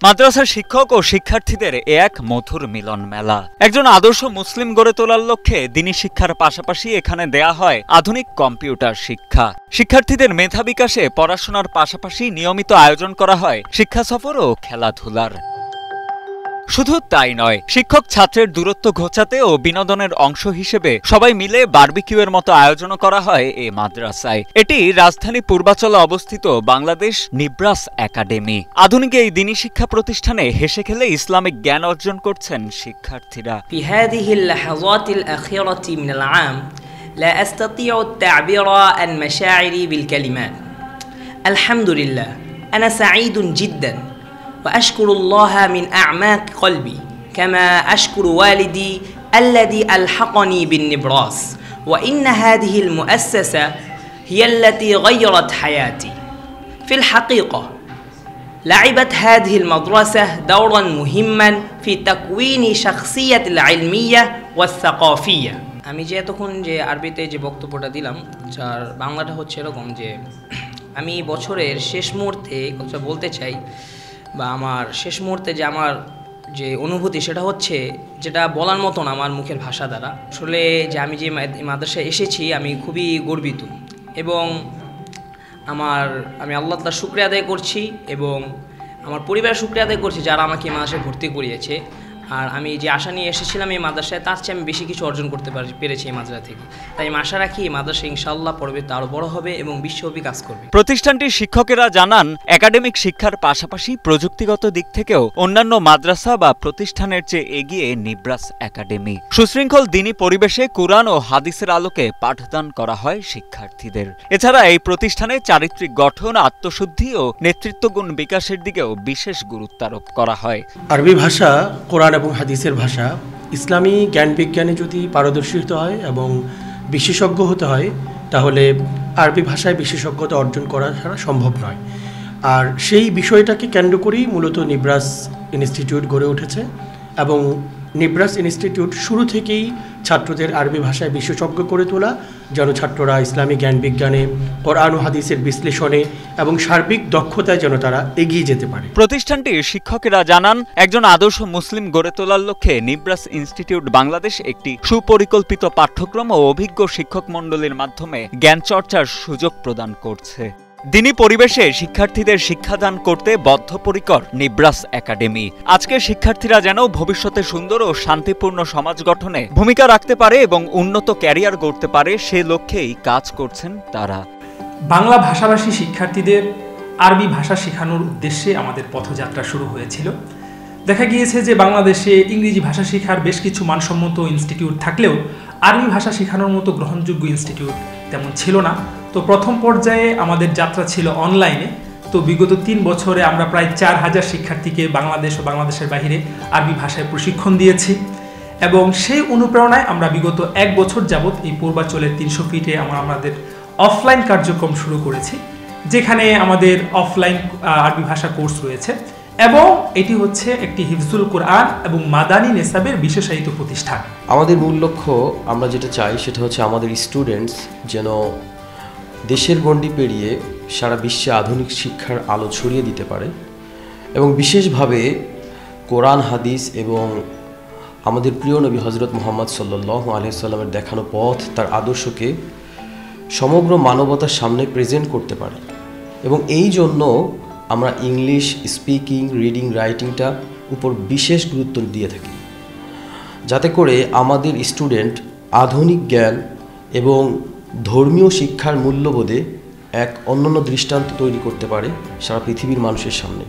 মাদ্রাসার শিক্ষক ও শিক্ষার্থীদের এক মধুর মিলন মেলা। একজন আদর্শ মুসলিম গড়ে তোলার লক্ষ্যে দ্বীনি শিক্ষার পাশাপাশি এখানে দেয়া হয় আধুনিক কম্পিউটার শিক্ষা। শিক্ষার্থীদের মেধা বিকাশে পড়াশোনার পাশাপাশি নিয়মিত আয়োজন করা হয় শিক্ষা সফর ও খেলাধুলার। শুধু তাই নয়, শিক্ষক ছাত্রের দূরত্ব ঘোচাতে ও বিনোদনের অংশ হিসেবে সবাই মিলে বারবিকিউয়ের মতো আয়োজনও করা হয় এই মাদ্রাসায়। এটি রাজধানী পূর্বাচলে অবস্থিত বাংলাদেশ নিব্রাস একাডেমি। আধুনিক এই দ্বীনি শিক্ষা প্রতিষ্ঠানে হেসে খেলে ইসলামিক জ্ঞান অর্জন করছেন শিক্ষার্থীরা। في هذه اللحظات الأخيرة من العام لا أستطيع التعبير عن مشاعري بالكلمات. الحمد لله، أنا سعيد جدا وأشكر الله من أعماق قلبي، كما أشكر والدي الذي ألحقني بالنبراس، وإن هذه المؤسسة هي التي غيرت حياتي. في الحقيقة لعبت هذه المدرسة دورا مهما في تكوين شخصية العلمية والثقافية. আমি যে এতক্ষণ যে আরবিতে যে বক্তব্যটা দিলাম, যার বাংলাটা হচ্ছে এরকম যে আমি বছরের শেষ মুহূর্তে কথা বলতে চাই, বা আমার শেষ মুহূর্তে যে আমার যে অনুভূতি সেটা হচ্ছে যেটা বলার মতন আমার মুখের ভাষা দ্বারা। আসলে যে আমি যে মাদ্রাসায় এসেছি আমি খুবই গর্বিত, এবং আমি আল্লাহ তাআলার শুকরিয়া আদায় করছি এবং আমার পরিবারের শুকরিয়া আদায় করছি যারা আমাকে এই মাদ্রাসায় ভর্তি করিয়েছে। আর আমি যে আশা নিয়ে এসেছিলাম এই মাদ্রাসায়, তার চেয়ে আমি বেশি কিছু অর্জন করতে পেরেছি এই মাদ্রাসা থেকে। তাই আমি আশা রাখি এই মাদ্রাসা ইনশাআল্লাহ পরবর্তীতে আরও বড় হবে এবং বিশ্বব্যাপী কাজ করবে। প্রতিষ্ঠানটির শিক্ষকেরা জানান, একাডেমিক শিক্ষার পাশাপাশি প্রযুক্তিগত দিক থেকেও অন্যান্য মাদ্রাসা বা প্রতিষ্ঠানের চেয়ে এগিয়ে নিব্রাস একাডেমি। সুশৃঙ্খল দ্বীনি পরিবেশে কুরআন ও হাদিসের আলোকে পাঠদান করা হয় শিক্ষার্থীদের। এছাড়া এই প্রতিষ্ঠানে চারিত্রিক গঠন, আত্মশুদ্ধি ও নেতৃত্বগুণ বিকাশের দিকেও বিশেষ গুরুত্ব আরোপ করা হয়। আরবি ভাষা, কোরআন এবং হাদিসের ভাষা, ইসলামী জ্ঞান বিজ্ঞানে যদি পারদর্শী হতে হয় এবং বিশেষজ্ঞ হতে হয়, তাহলে আরবি ভাষায় বিশেষজ্ঞতা অর্জন করা ছাড়া সম্ভব নয়। আর সেই বিষয়টাকে কেন্দ্র করেই মূলত নিব্রাস ইনস্টিটিউট গড়ে উঠেছে, এবং নিব্রাস ইনস্টিটিউট শুরু থেকেই ছাত্রদের আরবি ভাষায় বিশেষজ্ঞ করে তোলা, যেন ছাত্ররা ইসলামী জ্ঞান বিজ্ঞানে, কোরআন ও হাদিসের বিশ্লেষণে এবং সার্বিক দক্ষতায় যেন তারা এগিয়ে যেতে পারে। প্রতিষ্ঠানটির শিক্ষকেরা জানান, একজন আদর্শ মুসলিম গড়ে তোলার লক্ষ্যে নিব্রাস ইনস্টিটিউট বাংলাদেশ একটি সুপরিকল্পিত পাঠ্যক্রম ও অভিজ্ঞ শিক্ষক মণ্ডলীর মাধ্যমে জ্ঞান চর্চার সুযোগ প্রদান করছে। দ্বীনি পরিবেশে শিক্ষার্থীদের শিক্ষাদান করতে বদ্ধপরিকর নিব্রাস একাডেমি। আজকের শিক্ষার্থীরা যেন ভবিষ্যতে সুন্দর ও শান্তিপূর্ণ সমাজ গঠনে ভূমিকা রাখতে পারে এবং উন্নত ক্যারিয়ার গড়তে পারে, সে লক্ষ্যেই কাজ করছেন তারা। বাংলা ভাষাভাষী শিক্ষার্থীদের আরবি ভাষা শেখানোর উদ্দেশ্যে আমাদের পথযাত্রা শুরু হয়েছিল। দেখা গিয়েছে যে বাংলাদেশে ইংরেজি ভাষা শেখার বেশ কিছু মানসম্মত ইনস্টিটিউট থাকলেও আরবি ভাষা শেখানোর মতো গ্রহণযোগ্য ইনস্টিটিউট তেমন ছিল না। তো প্রথম পর্যায়ে আমাদের যাত্রা ছিল অনলাইনে। তো বিগত 3 বছরে আমরা প্রায় 4000 শিক্ষার্থীকে বাংলাদেশ ও বাংলাদেশের বাইরে আরবি ভাষায় প্রশিক্ষণ দিয়েছি, এবং সেই অনুপ্রেরণায় আমরা বিগত 1 বছর যাবৎ এই পূর্বাচলের 300 ফিটে আমাদের অফলাইন কার্যক্রম শুরু করেছি, যেখানে আমাদের অফলাইন আরবি ভাষা কোর্স রয়েছে, এবং এটি হচ্ছে একটি হিফজুল কোরআন এবং মাদানী নেসাবের বিশেষায়িত প্রতিষ্ঠান। আমাদের মূল লক্ষ্য, আমরা যেটা চাই সেটা হচ্ছে আমাদের স্টুডেন্টস যেন দেশের গণ্ডি পেরিয়ে সারা বিশ্বে আধুনিক শিক্ষার আলো ছড়িয়ে দিতে পারে, এবং বিশেষভাবে কোরআন, হাদিস এবং আমাদের প্রিয় নবী হজরত মুহাম্মদ সাল্লাল্লাহু আলাইহি সাল্লামের দেখানো পথ, তার আদর্শকে সমগ্র মানবতার সামনে প্রেজেন্ট করতে পারে। এবং এই জন্য আমরা ইংলিশ স্পিকিং, রিডিং, রাইটিংটা উপর বিশেষ গুরুত্ব দিয়ে থাকি, যাতে করে আমাদের স্টুডেন্ট আধুনিক জ্ঞান এবং ধর্মীয় শিক্ষার মূল্যবোধে এক অনন্য দৃষ্টান্ত তৈরি করতে পারে সারা পৃথিবীর মানুষের সামনে।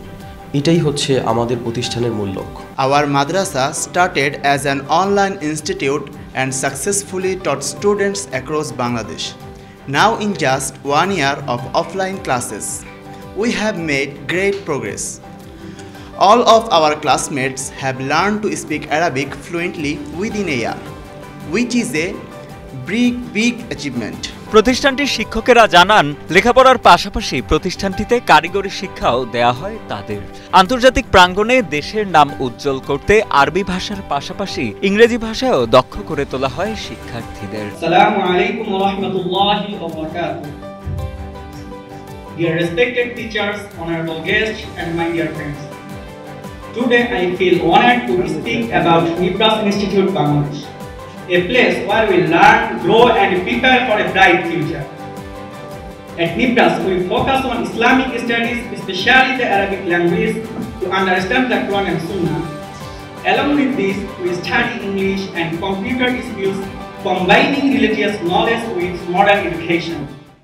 এটাই হচ্ছে আমাদের প্রতিষ্ঠানের মূল লক্ষ্য। Our madrasa started as an online institute and successfully taught students across Bangladesh. Now in just 1 year of offline classes, we have made great progress. All of our classmates have learned to speak Arabic fluently within a year, which is a big achievement. প্রতিষ্ঠানটির শিক্ষকেরা জানান, লেখাপড়ার পাশাপাশি প্রতিষ্ঠানটিতে কারিগরি শিক্ষাও দেয়া হয় তাদের। আন্তর্জাতিক প্রাঙ্গণে দেশের নাম উজ্জ্বল করতে আরবি ভাষার পাশাপাশি ইংরেজি ভাষাও দক্ষ করে তোলা হয় শিক্ষার্থীদের। আসসালামু আলাইকুম ওয়া রাহমাতুল্লাহি ওয়া বারাকাতুহু। Dear respected teachers, honorable guests and my dear friends, Today I feel honored to speak about Nibras Institute Bangladesh, a place where we learn, grow and prepare for a bright future. At Nibras, we focus on Islamic studies, especially the Arabic language, to understand the Quran and Sunnah. Along with this, we study English and computer skills, combining religious knowledge with modern education.